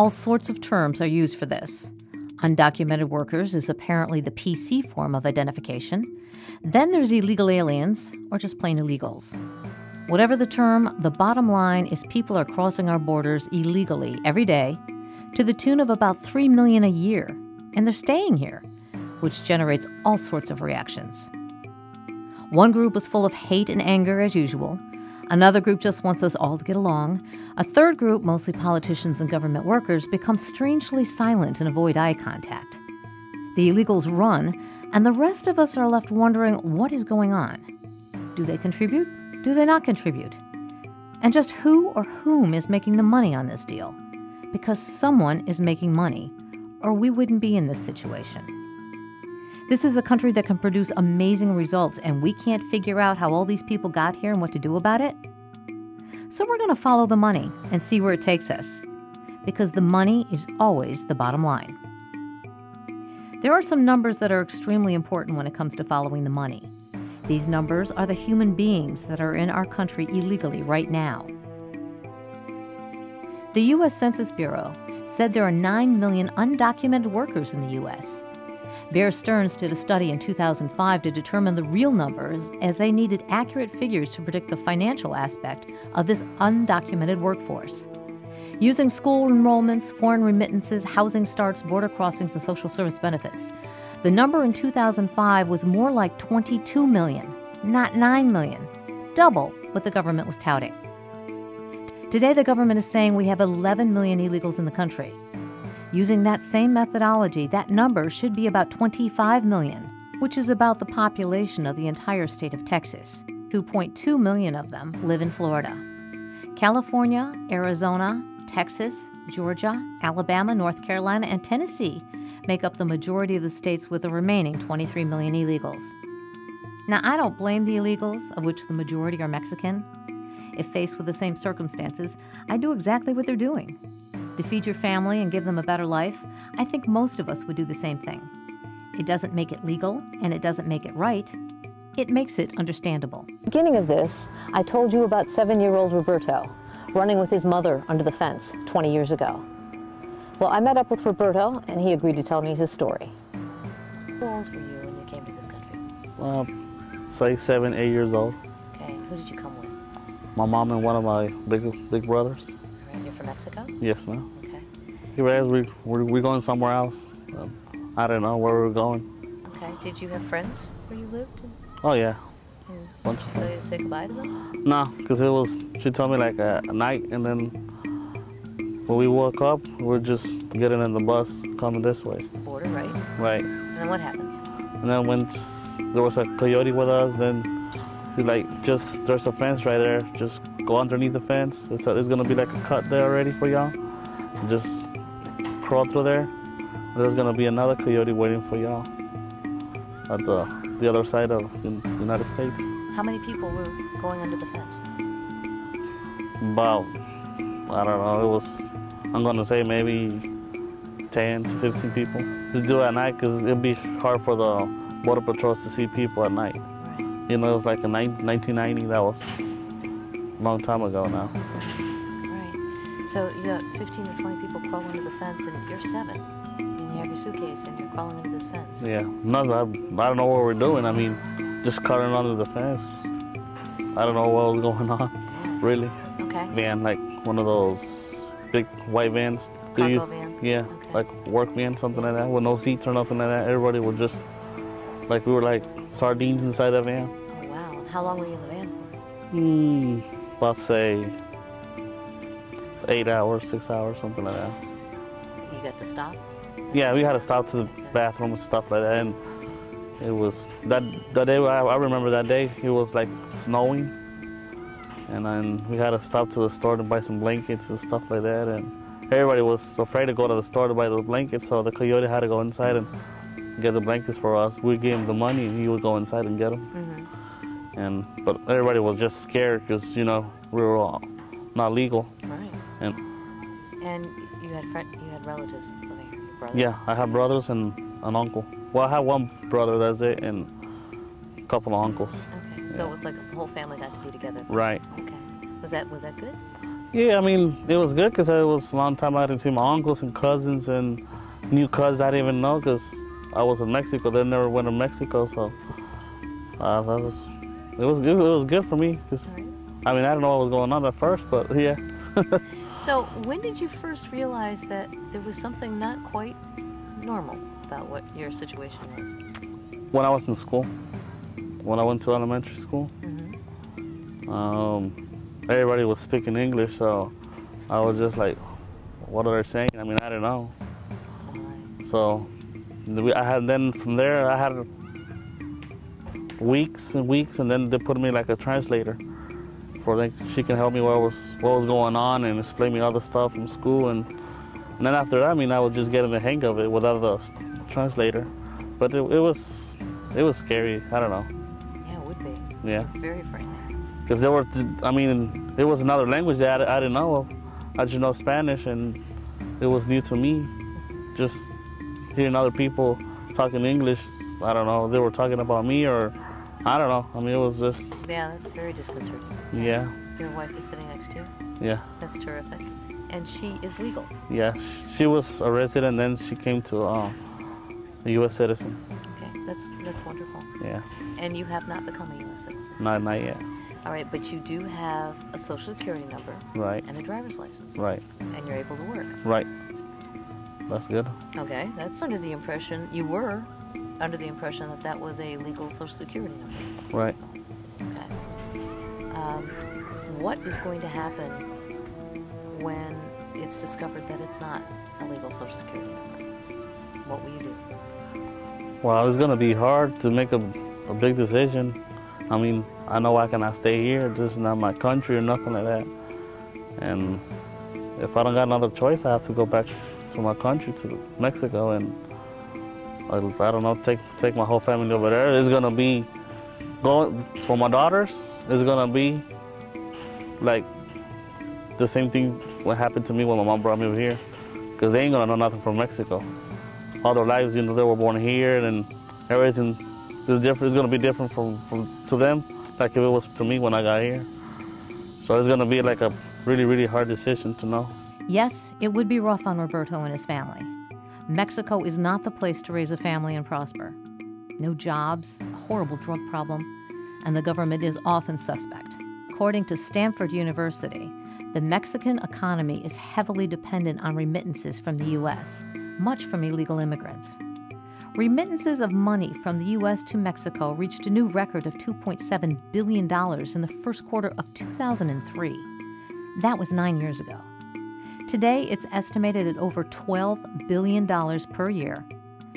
All sorts of terms are used for this. Undocumented workers is apparently the PC form of identification. Then there's illegal aliens, or just plain illegals. Whatever the term, the bottom line is people are crossing our borders illegally every day to the tune of about 3 million a year, and they're staying here, which generates all sorts of reactions. One group was full of hate and anger as usual. Another group just wants us all to get along. A third group, mostly politicians and government workers, become strangely silent and avoid eye contact. The illegals run, and the rest of us are left wondering what is going on. Do they contribute? Do they not contribute? And just who or whom is making the money on this deal? Because someone is making money, or we wouldn't be in this situation. This is a country that can produce amazing results, and we can't figure out how all these people got here and what to do about it. So we're going to follow the money and see where it takes us, because the money is always the bottom line. There are some numbers that are extremely important when it comes to following the money. These numbers are the human beings that are in our country illegally right now. The U.S. Census Bureau said there are 9 million undocumented workers in the U.S. Bear Stearns did a study in 2005 to determine the real numbers, as they needed accurate figures to predict the financial aspect of this undocumented workforce. Using school enrollments, foreign remittances, housing starts, border crossings, and social service benefits, the number in 2005 was more like 22 million, not 9 million, double what the government was touting. Today, the government is saying we have 11 million illegals in the country. Using that same methodology, that number should be about 25 million, which is about the population of the entire state of Texas. 2.2 million of them live in Florida. California, Arizona, Texas, Georgia, Alabama, North Carolina, and Tennessee make up the majority of the states with the remaining 23 million illegals. Now, I don't blame the illegals, of which the majority are Mexican. If faced with the same circumstances, I do exactly what they're doing. To feed your family and give them a better life, I think most of us would do the same thing. It doesn't make it legal, and it doesn't make it right. It makes it understandable. Beginning of this, I told you about 7-year-old Roberto running with his mother under the fence 20 years ago. Well, I met up with Roberto, and he agreed to tell me his story. How old were you when you came to this country? Say 7, 8 years old. Okay, who did you come with? My mom and one of my big brothers. You're from Mexico? Yes, ma'am. Okay. We're going somewhere else. I don't know where we're going. Okay. Did you have friends where you lived? Oh, yeah. Did she tell you to say goodbye to them? No, because she told me like a night, and then when we woke up, we're just getting in the bus coming this way. It's the border, right? Right. And then what happens? And then when there was a coyote with us, then she's like, there's a fence right there. Just go underneath the fence. It's going to be like a cut there already for y'all. Just crawl through there. There's going to be another coyote waiting for y'all at the other side of the United States. How many people were going under the fence? About, I don't know, I'm going to say maybe 10 to 15 people. To do it at night, because it'd be hard for the border patrols to see people at night. Right. You know, it was like in 1990, that was a long time ago now. Right. So you got 15 or 20 people crawling under the fence, and you're 7. And you have your suitcase, and you're crawling under this fence. Yeah. No, I don't know what we're doing. I mean, just cutting under the fence. I don't know what was going on, really. Okay. Van, like one of those big white vans. Cargo van? Yeah, okay. Like work van, something like that, with no seats or nothing like that. Everybody was just, like we were like sardines inside that van. Oh, wow. And how long were you in the van for? About say 8 hours, 6 hours, something like that. You got to stop? Yeah, we had to stop to the bathroom and stuff like that. And it was, that day, I remember that day, it was like snowing. And then we had to stop to the store to buy some blankets and stuff like that. And everybody was afraid to go to the store to buy those blankets, so the coyote had to go inside and get the blankets for us. We gave him the money, and he would go inside and get them. Mm-hmm. But everybody was just scared because, you know, we were all not legal. Right. And you had relatives living here, your brother? Yeah, I have brothers and an uncle. Well, I have one brother, that's it, and a couple of uncles. Okay, so it was like the whole family got to be together. Right. Okay. Was that good? Yeah, I mean, it was good because it was a long time I didn't see my uncles and cousins and new cousins I didn't even know because I was in Mexico. They never went to Mexico, so it was good. It was good for me. Cause, Right. I mean, I didn't know what was going on at first, but yeah. So when did you first realize that there was something not quite normal about what your situation was? When I was in school, when I went to elementary school, everybody was speaking English, so I was just like, what are they saying? I mean, I don't know. So from there, I had weeks and weeks, and then they put me like a translator for like she can help me what was going on and explain me all the stuff from school, and then after that, I mean, I was just getting the hang of it without the translator. But it was scary. I don't know. Yeah, it would be. Yeah. Very frightening. Because it was another language that I didn't know of. I just know Spanish, and it was new to me. Just hearing other people talking English, I don't know, they were talking about me or, I don't know. I mean, it was just... Yeah, that's very disconcerting. Yeah. Your wife is sitting next to you? Yeah. That's terrific. And she is legal? Yeah, she was a resident, then she came to a U.S. citizen. Okay, that's wonderful. Yeah. And you have not become a U.S. citizen? Not yet. All right, but you do have a social security number. Right. And a driver's license. Right. And you're able to work. Right. That's good. Okay, that's you were under the impression that that was a legal social security number. Right. Okay. What is going to happen when it's discovered that it's not a legal social security number? What will you do? Well, it's going to be hard to make a big decision. I mean, I know I cannot stay here. This is not my country or nothing like that. And if I don't got another choice, I have to go back to my country, to Mexico, and I don't know, take my whole family over there. It's gonna be for my daughters. It's gonna be like the same thing what happened to me when my mom brought me over here, because they ain't gonna know nothing from Mexico. All their lives, they were born here, and everything is different. It's gonna be different to them, like if it was to me when I got here. So it's gonna be like a really, really hard decision to know. Yes, it would be rough on Roberto and his family. Mexico is not the place to raise a family and prosper. No jobs, a horrible drug problem, and the government is often suspect. According to Stanford University, the Mexican economy is heavily dependent on remittances from the U.S., much from illegal immigrants. Remittances of money from the U.S. to Mexico reached a new record of $2.7 billion in the first quarter of 2003. That was 9 years ago. Today, it's estimated at over $12 billion per year,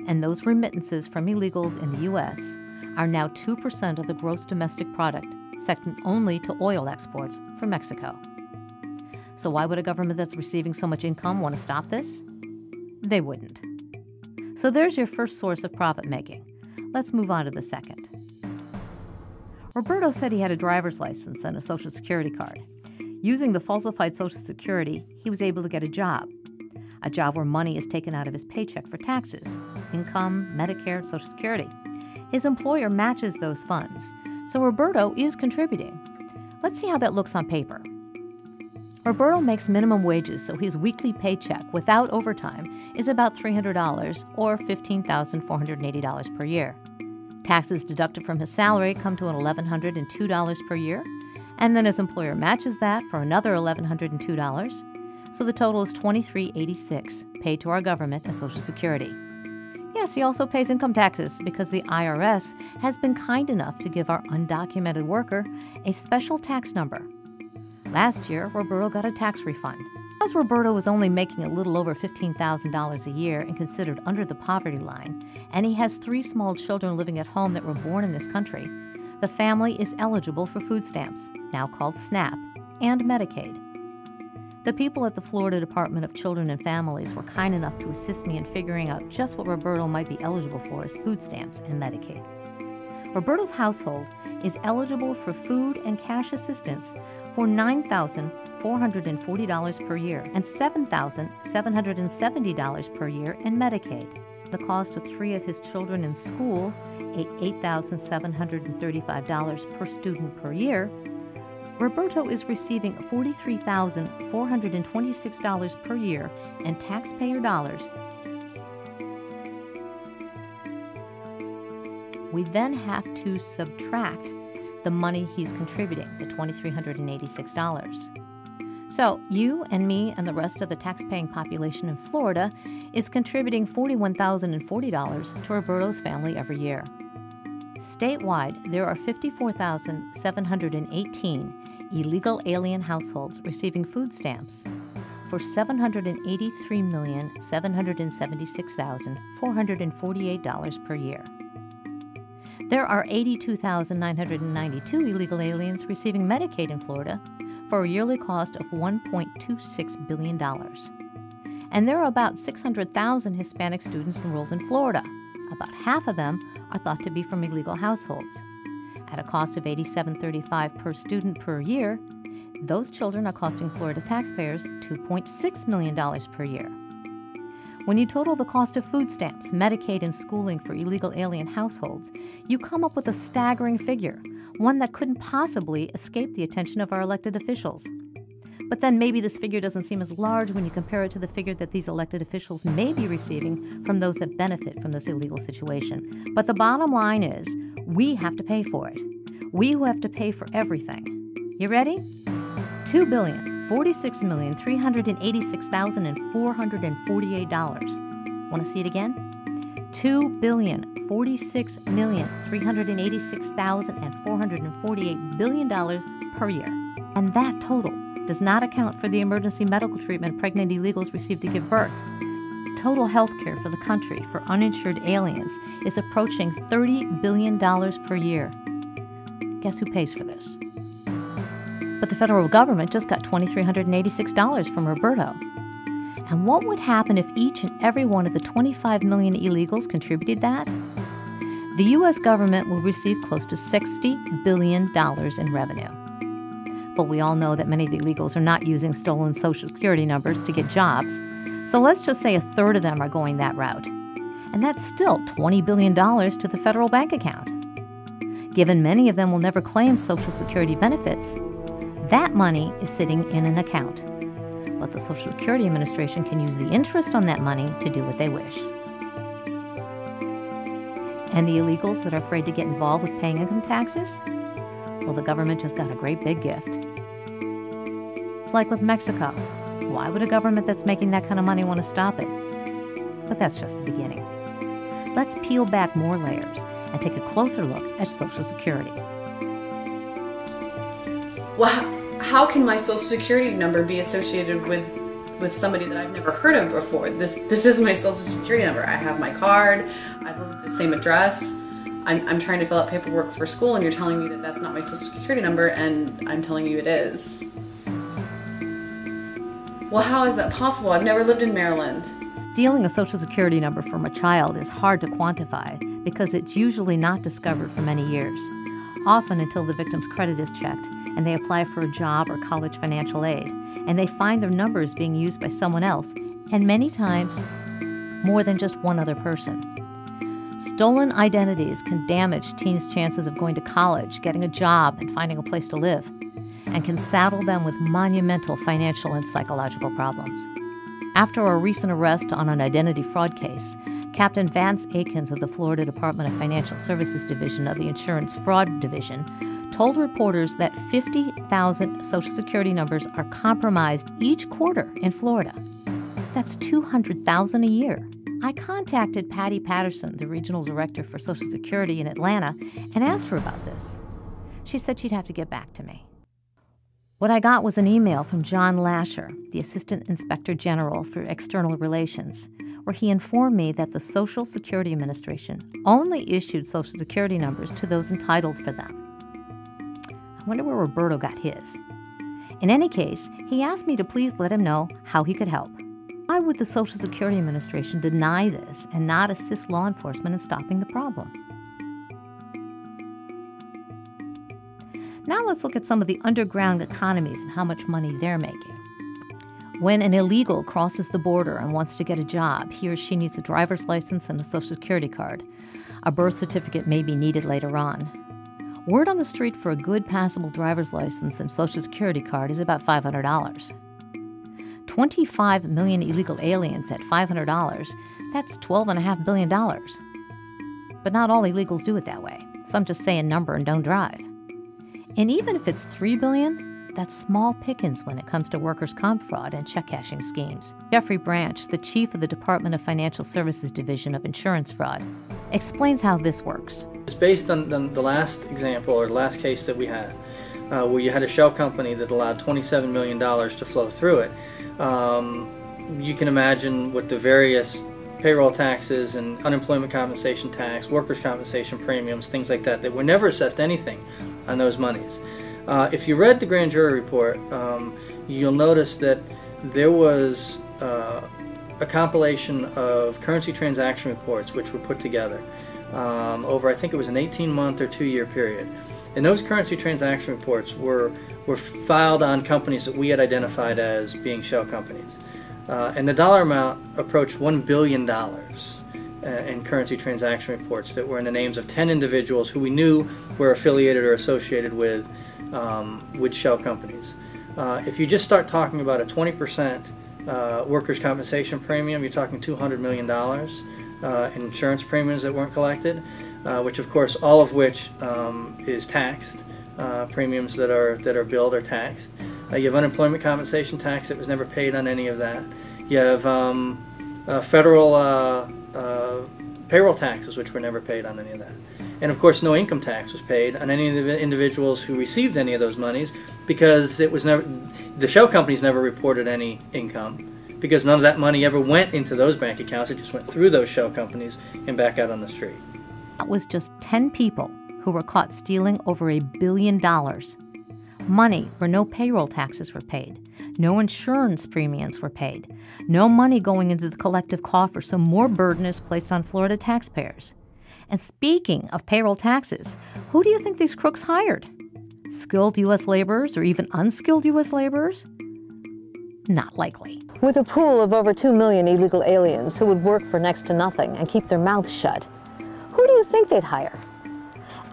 and those remittances from illegals in the U.S. are now 2% of the gross domestic product, second only to oil exports from Mexico. So why would a government that's receiving so much income want to stop this? They wouldn't. So there's your first source of profit making. Let's move on to the second. Roberto said he had a driver's license and a Social Security card. Using the falsified Social Security, he was able to get a job where money is taken out of his paycheck for taxes, income, Medicare, Social Security. His employer matches those funds, so Roberto is contributing. Let's see how that looks on paper. Roberto makes minimum wages, so his weekly paycheck without overtime is about $300 or $15,480 per year. Taxes deducted from his salary come to $1,102 per year, and then his employer matches that for another $1,102, so the total is $2,386 paid to our government as Social Security. Yes, he also pays income taxes because the IRS has been kind enough to give our undocumented worker a special tax number. Last year, Roberto got a tax refund. Because Roberto was only making a little over $15,000 a year and considered under the poverty line, and he has 3 small children living at home that were born in this country, the family is eligible for food stamps, now called SNAP, and Medicaid. The people at the Florida Department of Children and Families were kind enough to assist me in figuring out just what Roberto might be eligible for as food stamps and Medicaid. Roberto's household is eligible for food and cash assistance for $9,440 per year and $7,770 per year in Medicaid. The cost of 3 of his children in school, $8,735 per student per year, Roberto is receiving $43,426 per year in taxpayer dollars. We then have to subtract the money he's contributing, the $2,386. So you and me and the rest of the taxpaying population in Florida is contributing $41,040 to Roberto's family every year. Statewide, there are 54,718 illegal alien households receiving food stamps for $783,776,448 per year. There are 82,992 illegal aliens receiving Medicaid in Florida for a yearly cost of $1.26 billion. And there are about 600,000 Hispanic students enrolled in Florida. About half of them are thought to be from illegal households. At a cost of $87.35 per student per year, those children are costing Florida taxpayers $2.6 million per year. When you total the cost of food stamps, Medicaid, and schooling for illegal alien households, you come up with a staggering figure, one that couldn't possibly escape the attention of our elected officials. But then maybe this figure doesn't seem as large when you compare it to the figure that these elected officials may be receiving from those that benefit from this illegal situation. But the bottom line is, we have to pay for it. We who have to pay for everything. You ready? $2,046,386,448. Want to see it again? $2,046,386,448 per year. And that total does not account for the emergency medical treatment pregnant illegals receive to give birth. Total health care for the country for uninsured aliens is approaching $30 billion per year. Guess who pays for this? But the federal government just got $2,386 from Roberto. And what would happen if each and every one of the 25 million illegals contributed that? The U.S. government will receive close to $60 billion in revenue. But we all know that many of the illegals are not using stolen Social Security numbers to get jobs. So let's just say a third of them are going that route. And that's still $20 billion to the federal bank account. Given many of them will never claim Social Security benefits, that money is sitting in an account. But the Social Security Administration can use the interest on that money to do what they wish. And the illegals that are afraid to get involved with paying income taxes? Well, the government just got a great big gift. It's like with Mexico. Why would a government that's making that kind of money want to stop it? But that's just the beginning. Let's peel back more layers and take a closer look at Social Security. Well, how can my Social Security number be associated with somebody that I've never heard of before? This is my Social Security number. I have my card. I live at the same address. I'm trying to fill out paperwork for school, and you're telling me that that's not my Social Security number, and I'm telling you it is. Well, how is that possible? I've never lived in Maryland. Stealing a Social Security number from a child is hard to quantify because it's usually not discovered for many years, often until the victim's credit is checked and they apply for a job or college financial aid, and they find their number is being used by someone else, and many times more than just one other person. Stolen identities can damage teens' chances of going to college, getting a job, and finding a place to live, and can saddle them with monumental financial and psychological problems. After a recent arrest on an identity fraud case, Captain Vance Akins of the Florida Department of Financial Services Division of the Insurance Fraud Division told reporters that 50,000 Social Security numbers are compromised each quarter in Florida. That's 200,000 a year. I contacted Patty Patterson, the regional director for Social Security in Atlanta, and asked her about this. She said she'd have to get back to me. What I got was an email from John Lasher, the Assistant Inspector General for External Relations, where he informed me that the Social Security Administration only issued Social Security numbers to those entitled for them. I wonder where Roberto got his. In any case, he asked me to please let him know how he could help. Why would the Social Security Administration deny this and not assist law enforcement in stopping the problem? Now let's look at some of the underground economies and how much money they're making. When an illegal crosses the border and wants to get a job, he or she needs a driver's license and a Social Security card. A birth certificate may be needed later on. Word on the street for a good passable driver's license and Social Security card is about $500. 25 million illegal aliens at $500, that's $12.5 billion. But not all illegals do it that way. Some just say a number and don't drive. And even if it's $3 billion, that's small pickings when it comes to workers' comp fraud and check cashing schemes. Jeffrey Branch, the chief of the Department of Financial Services Division of Insurance Fraud, explains how this works. It's based on the last example, or the last case that we had, where you had a shell company that allowed $27 million to flow through it. You can imagine what the various payroll taxes and unemployment compensation tax, workers' compensation premiums, things like that, that were never assessed anything on those monies. If you read the grand jury report, you'll notice that there was a compilation of currency transaction reports which were put together over, I think it was an 18-month or 2-year period. And those currency transaction reports were filed on companies that we had identified as being shell companies. And the dollar amount approached $1 billion in currency transaction reports that were in the names of 10 individuals who we knew were affiliated or associated with shell companies. If you just start talking about a 20% workers' compensation premium, you're talking $200 million in insurance premiums that weren't collected, which of course all of which is taxed. Premiums that are billed are taxed. You have unemployment compensation tax that was never paid on any of that. You have federal payroll taxes which were never paid on any of that. And of course no income tax was paid on any of the individuals who received any of those monies, because it was never, the shell companies never reported any income, because none of that money ever went into those bank accounts. It just went through those shell companies and back out on the street. That was just 10 people who were caught stealing over $1 billion. Money where no payroll taxes were paid, no insurance premiums were paid, no money going into the collective coffer, so more burden is placed on Florida taxpayers. And speaking of payroll taxes, who do you think these crooks hired? Skilled U.S. laborers or even unskilled U.S. laborers? Not likely. With a pool of over 2 million illegal aliens who would work for next to nothing and keep their mouths shut, who do you think they'd hire?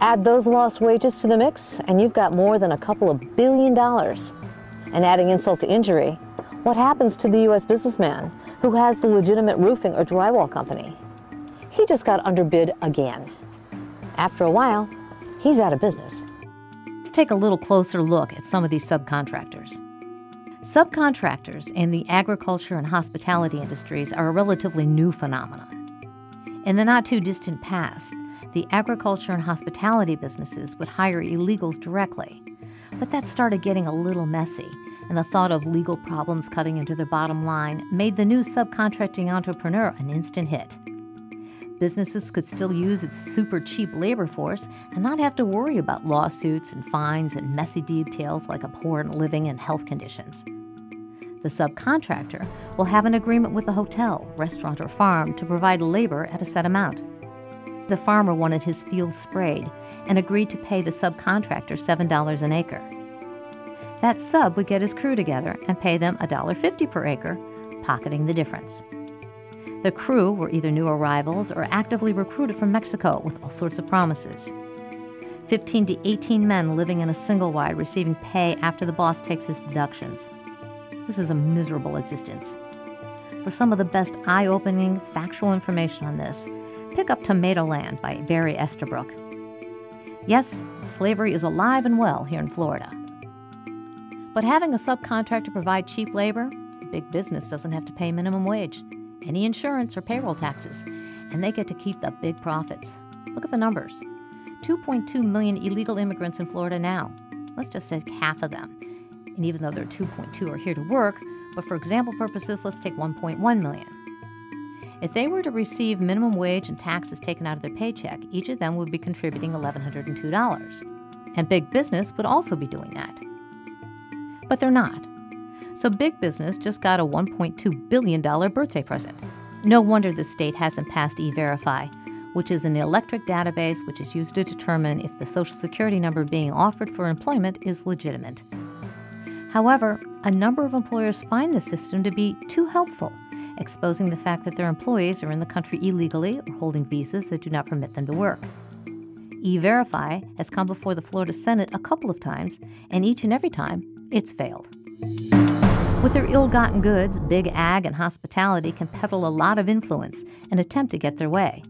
Add those lost wages to the mix, and you've got more than a couple of $1 billion. And adding insult to injury, what happens to the U.S. businessman who has the legitimate roofing or drywall company? He just got underbid again. After a while, he's out of business. Let's take a little closer look at some of these subcontractors. Subcontractors in the agriculture and hospitality industries are a relatively new phenomenon. In the not-too-distant past, the agriculture and hospitality businesses would hire illegals directly. But that started getting a little messy, and the thought of legal problems cutting into their bottom line made the new subcontracting entrepreneur an instant hit. Businesses could still use its super cheap labor force and not have to worry about lawsuits and fines and messy details like abhorrent living and health conditions. The subcontractor will have an agreement with the hotel, restaurant, or farm to provide labor at a set amount. The farmer wanted his fields sprayed and agreed to pay the subcontractor $7 an acre. That sub would get his crew together and pay them $1.50 per acre, pocketing the difference. The crew were either new arrivals or actively recruited from Mexico with all sorts of promises. 15 to 18 men living in a single wide receiving pay after the boss takes his deductions. This is a miserable existence. For some of the best eye-opening factual information on this, pick up Tomato Land by Barry Estabrook. Yes, slavery is alive and well here in Florida. But having a subcontractor provide cheap labor, big business doesn't have to pay minimum wage, any insurance or payroll taxes, and they get to keep the big profits. Look at the numbers. 2.2 million illegal immigrants in Florida now. Let's just take half of them. And even though they're 2.2 are here to work, but for example purposes, let's take 1.1 million. If they were to receive minimum wage and taxes taken out of their paycheck, each of them would be contributing $1,102. And big business would also be doing that. But they're not. So big business just got a $1.2 billion birthday present. No wonder the state hasn't passed E-Verify, which is an electronic database which is used to determine if the Social Security number being offered for employment is legitimate. However, a number of employers find the system to be too helpful, exposing the fact that their employees are in the country illegally or holding visas that do not permit them to work. E-Verify has come before the Florida Senate a couple of times, and each and every time, it's failed. With their ill-gotten goods, big ag and hospitality can peddle a lot of influence and attempt to get their way.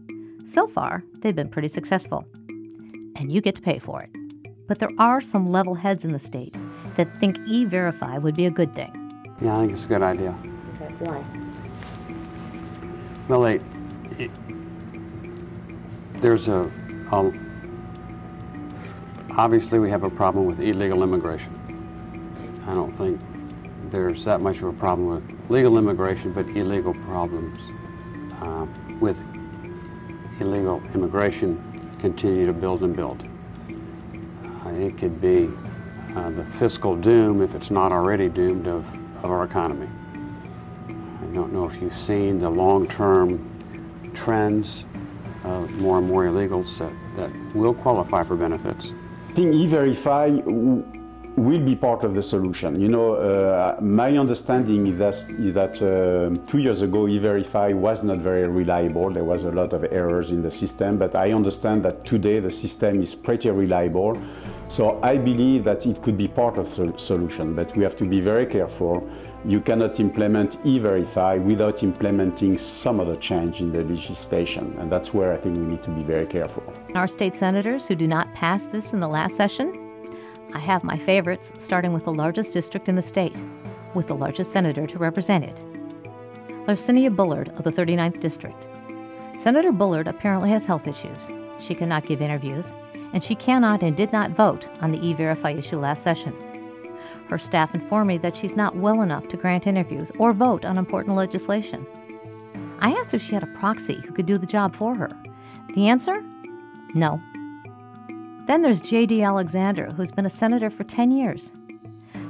So far, they've been pretty successful. And you get to pay for it. But there are some level heads in the state that think E-Verify would be a good thing. Yeah, I think it's a good idea. Okay, why? Well, there's obviously we have a problem with illegal immigration. I don't think there's that much of a problem with legal immigration, but illegal problems with illegal immigration continue to build and build. It could be the fiscal doom, if it's not already doomed, of our economy. I don't know if you've seen the long-term trends of more and more illegals that will qualify for benefits. I think E-Verify will be part of the solution. You know, my understanding is that 2 years ago E-Verify was not very reliable. There was a lot of errors in the system, but I understand that today the system is pretty reliable. So I believe that it could be part of the solution, but we have to be very careful. You cannot implement E-Verify without implementing some other change in the legislation, and that's where I think we need to be very careful. Our state senators who do not pass this in the last session, I have my favorites, starting with the largest district in the state, with the largest senator to represent it. Larcinia Bullard of the 39th District. Senator Bullard apparently has health issues. She cannot give interviews, and she cannot and did not vote on the E-Verify issue last session. Her staff informed me that she's not well enough to grant interviews or vote on important legislation. I asked if she had a proxy who could do the job for her. The answer? No. Then there's J.D. Alexander, who's been a senator for 10 years.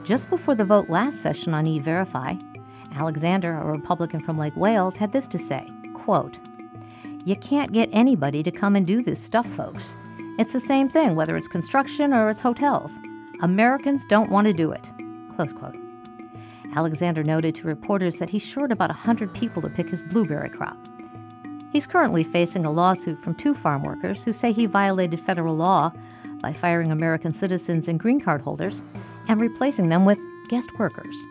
Just before the vote last session on E-Verify, Alexander, a Republican from Lake Wales, had this to say, quote, "You can't get anybody to come and do this stuff, folks. It's the same thing, whether it's construction or it's hotels. Americans don't want to do it." Close quote. Alexander noted to reporters that he's short about 100 people to pick his blueberry crop. He's currently facing a lawsuit from 2 farm workers who say he violated federal law by firing American citizens and green card holders and replacing them with guest workers.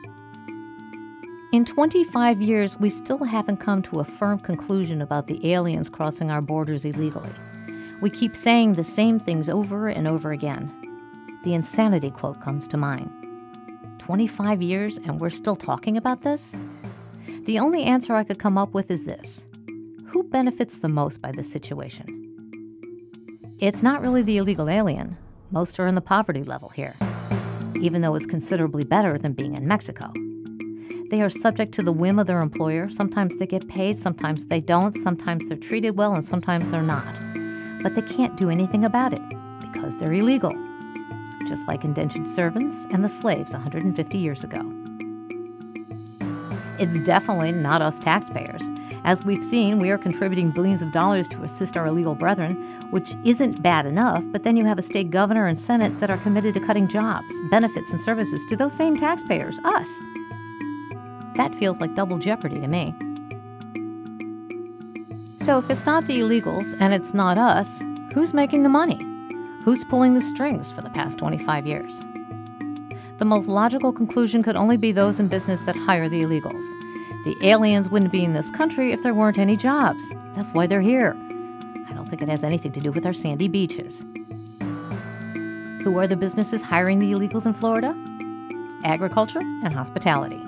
In 25 years, we still haven't come to a firm conclusion about the aliens crossing our borders illegally. We keep saying the same things over and over again. The insanity quote comes to mind. 25 years and we're still talking about this? The only answer I could come up with is this. Who benefits the most by this situation? It's not really the illegal alien. Most are in the poverty level here, even though it's considerably better than being in Mexico. They are subject to the whim of their employer. Sometimes they get paid, sometimes they don't, sometimes they're treated well, and sometimes they're not. But they can't do anything about it because they're illegal, just like indentured servants and the slaves 150 years ago. It's definitely not us taxpayers. As we've seen, we are contributing billions of dollars to assist our illegal brethren, which isn't bad enough, but then you have a state governor and senate that are committed to cutting jobs, benefits, and services to those same taxpayers, us. That feels like double jeopardy to me. So if it's not the illegals and it's not us, who's making the money? Who's pulling the strings for the past 25 years? The most logical conclusion could only be those in business that hire the illegals. The aliens wouldn't be in this country if there weren't any jobs. That's why they're here. I don't think it has anything to do with our sandy beaches. Who are the businesses hiring the illegals in Florida? Agriculture and hospitality.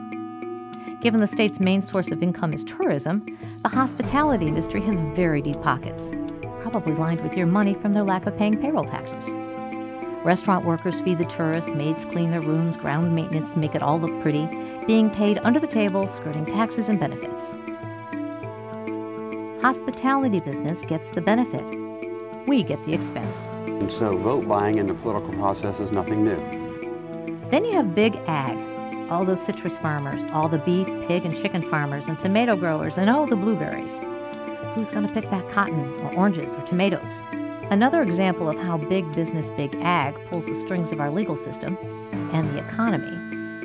Given the state's main source of income is tourism, the hospitality industry has very deep pockets, probably lined with your money from their lack of paying payroll taxes. Restaurant workers feed the tourists, maids clean their rooms, ground maintenance make it all look pretty, being paid under the table, skirting taxes and benefits. Hospitality business gets the benefit. We get the expense. And so vote buying in the political process is nothing new. Then you have big ag. All those citrus farmers, all the beef, pig, and chicken farmers, and tomato growers, and the blueberries. Who's going to pick that cotton, or oranges, or tomatoes? Another example of how big business, big ag pulls the strings of our legal system and the economy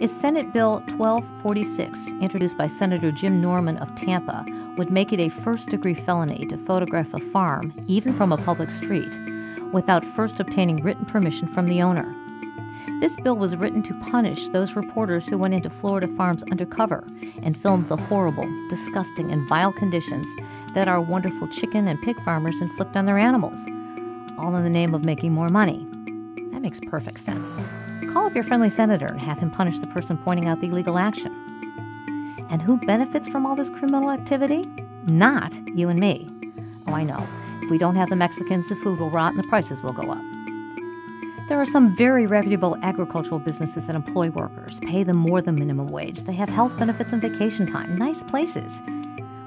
is Senate Bill 1246, introduced by Senator Jim Norman of Tampa, would make it a first-degree felony to photograph a farm, even from a public street, without first obtaining written permission from the owner. This bill was written to punish those reporters who went into Florida farms undercover and filmed the horrible, disgusting, and vile conditions that our wonderful chicken and pig farmers inflict on their animals, all in the name of making more money. That makes perfect sense. Call up your friendly senator and have him punish the person pointing out the illegal action. And who benefits from all this criminal activity? Not you and me. Oh, I know. If we don't have the Mexicans, the food will rot and the prices will go up. There are some very reputable agricultural businesses that employ workers, pay them more than minimum wage. They have health benefits and vacation time, nice places.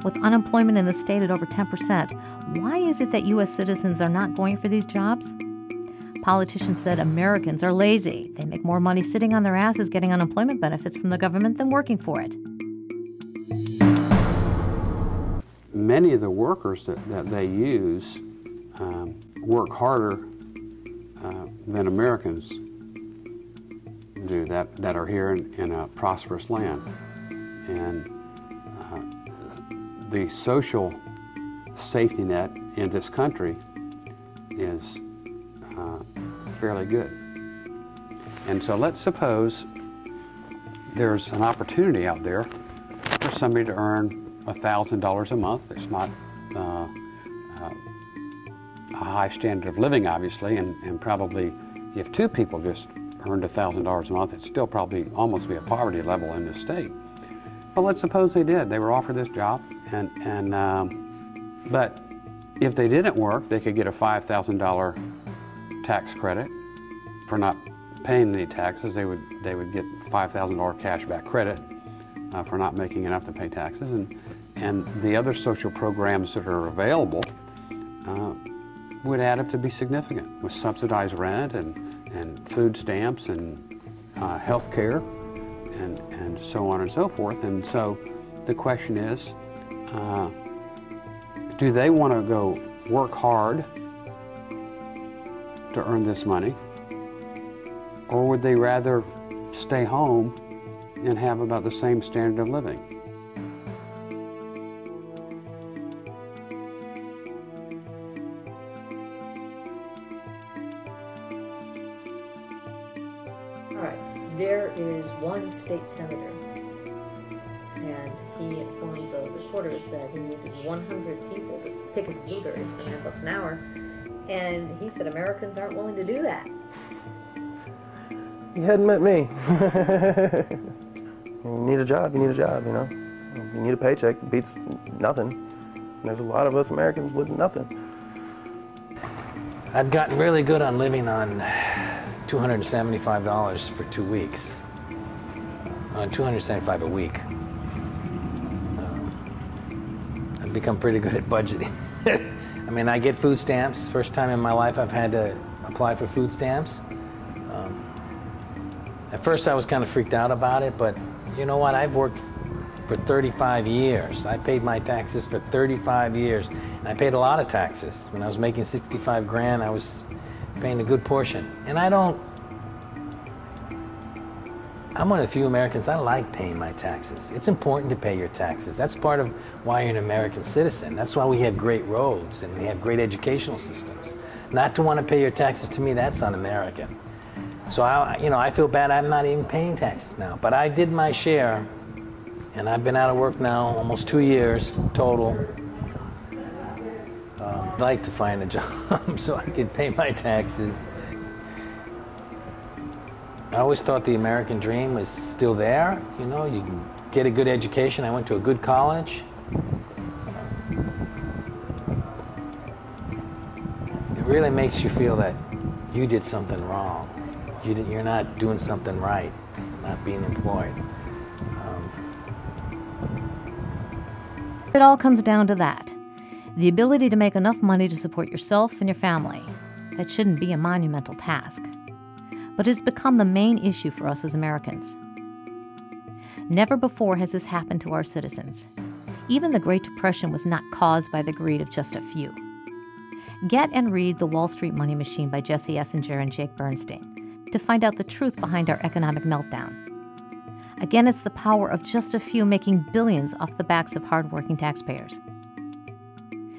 With unemployment in the state at over 10%, why is it that U.S. citizens are not going for these jobs? Politicians said Americans are lazy. They make more money sitting on their asses getting unemployment benefits from the government than working for it. Many of the workers that they use work harder than Americans do that are here in a prosperous land. And the social safety net in this country is fairly good. And so let's suppose there's an opportunity out there for somebody to earn $1,000 a month. It's not a high standard of living, obviously, and probably if two people just earned $1,000 a month, it'd still probably almost be a poverty level in this state. But let's suppose they did. They were offered this job, but if they didn't work, they could get a $5,000 tax credit for not paying any taxes. They would get $5,000 cash back credit for not making enough to pay taxes, and the other social programs that are available would add up to be significant, with subsidized rent and food stamps and health care and so on and so forth. And so the question is, do they want to go work hard to earn this money, or would they rather stay home and have about the same standard of living? All right, there is one state senator, and he informed the reporters that he needed 100 people to pick his blueberries for $9 an hour, and he said Americans aren't willing to do that. He hadn't met me. You need a job, you need a job, you know. You need a paycheck, it beats nothing. And there's a lot of us Americans with nothing. I'd gotten really good on living on $275 for 2 weeks. On $275 a week. I've become pretty good at budgeting. I mean, I get food stamps. First time in my life I've had to apply for food stamps. At first I was kind of freaked out about it, but you know what? I've worked for 35 years. I paid my taxes for 35 years. And I paid a lot of taxes. When I was making 65 grand, I was paying a good portion. And I'm one of the few Americans, I like paying my taxes. It's important to pay your taxes. That's part of why you're an American citizen. That's why we have great roads and we have great educational systems. Not to want to pay your taxes, to me, that's un-American. So I feel bad I'm not even paying taxes now. But I did my share, and I've been out of work now almost 2 years total. I'd like to find a job so I could pay my taxes. I always thought the American dream was still there. You know, you can get a good education. I went to a good college. It really makes you feel that you did something wrong. You're not doing something right, not being employed. It all comes down to that. The ability to make enough money to support yourself and your family. That shouldn't be a monumental task. But it's become the main issue for us as Americans. Never before has this happened to our citizens. Even the Great Depression was not caused by the greed of just a few. Get and read The Wall Street Money Machine by Jesse Essinger and Jake Bernstein to find out the truth behind our economic meltdown. Again, it's the power of just a few making billions off the backs of hardworking taxpayers.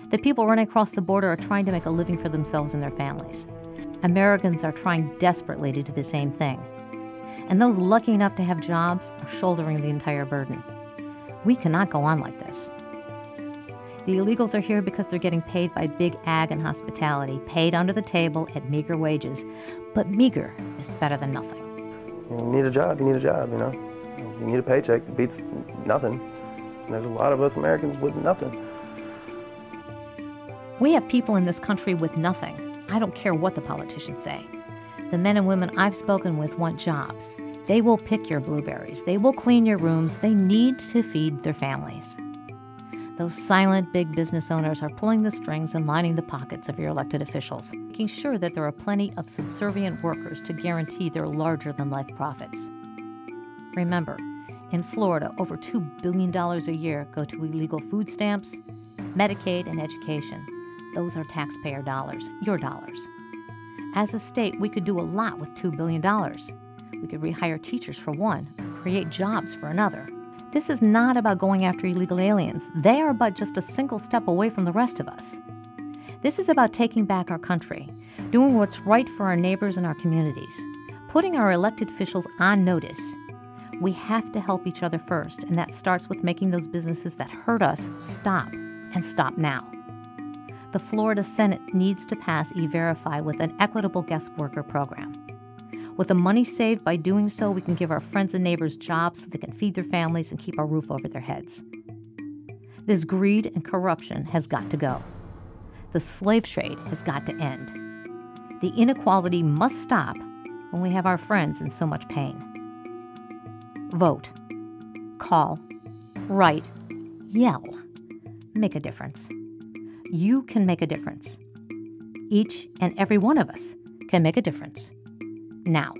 The people running across the border are trying to make a living for themselves and their families. Americans are trying desperately to do the same thing. And those lucky enough to have jobs are shouldering the entire burden. We cannot go on like this. The illegals are here because they're getting paid by big ag and hospitality, paid under the table at meager wages. But meager is better than nothing. You need a job, you need a job, you know. You need a paycheck, it beats nothing. And there's a lot of us Americans with nothing. We have people in this country with nothing. I don't care what the politicians say. The men and women I've spoken with want jobs. They will pick your blueberries. They will clean your rooms. They need to feed their families. Those silent big business owners are pulling the strings and lining the pockets of your elected officials, making sure that there are plenty of subservient workers to guarantee their larger-than-life profits. Remember, in Florida, over $2 billion a year go to illegal food stamps, Medicaid, and education. Those are taxpayer dollars, your dollars. As a state, we could do a lot with $2 billion. We could rehire teachers for one, create jobs for another. This is not about going after illegal aliens. They are but just a single step away from the rest of us. This is about taking back our country, doing what's right for our neighbors and our communities, putting our elected officials on notice. We have to help each other first, and that starts with making those businesses that hurt us stop, and stop now. The Florida Senate needs to pass E-Verify with an equitable guest worker program. With the money saved by doing so, we can give our friends and neighbors jobs so they can feed their families and keep a roof over their heads. This greed and corruption has got to go. The slave trade has got to end. The inequality must stop when we have our friends in so much pain. Vote. Call. Write. Yell. Make a difference. You can make a difference. Each and every one of us can make a difference. Now.